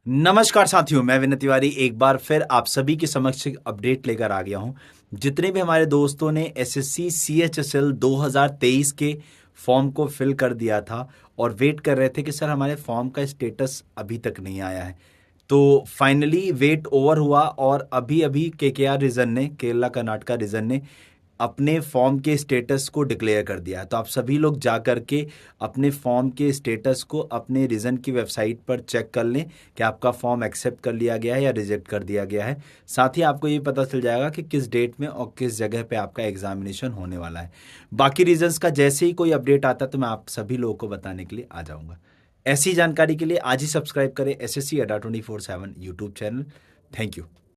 नमस्कार साथियों, मैं विनय तिवारी एक बार फिर आप सभी के समक्ष एक अपडेट लेकर आ गया हूं। जितने भी हमारे दोस्तों ने एसएससी सीएचएसएल 2023 के फॉर्म को फिल कर दिया था और वेट कर रहे थे कि सर हमारे फॉर्म का स्टेटस अभी तक नहीं आया है, तो फाइनली वेट ओवर हुआ और अभी अभी केकेआर रीजन ने, केरला कर्नाटका रीजन ने अपने फॉर्म के स्टेटस को डिक्लेयर कर दिया है। तो आप सभी लोग जा कर के अपने फॉर्म के स्टेटस को अपने रीजन की वेबसाइट पर चेक कर लें कि आपका फॉर्म एक्सेप्ट कर लिया गया है या रिजेक्ट कर दिया गया है। साथ ही आपको ये पता चल जाएगा कि किस डेट में और किस जगह पे आपका एग्जामिनेशन होने वाला है। बाकी रीजन्स का जैसे ही कोई अपडेट आता है तो मैं आप सभी लोगों को बताने के लिए आ जाऊँगा। ऐसी जानकारी के लिए आज ही सब्सक्राइब करें एसएससी अड्डा 24/7 यूट्यूब चैनल। Thank you.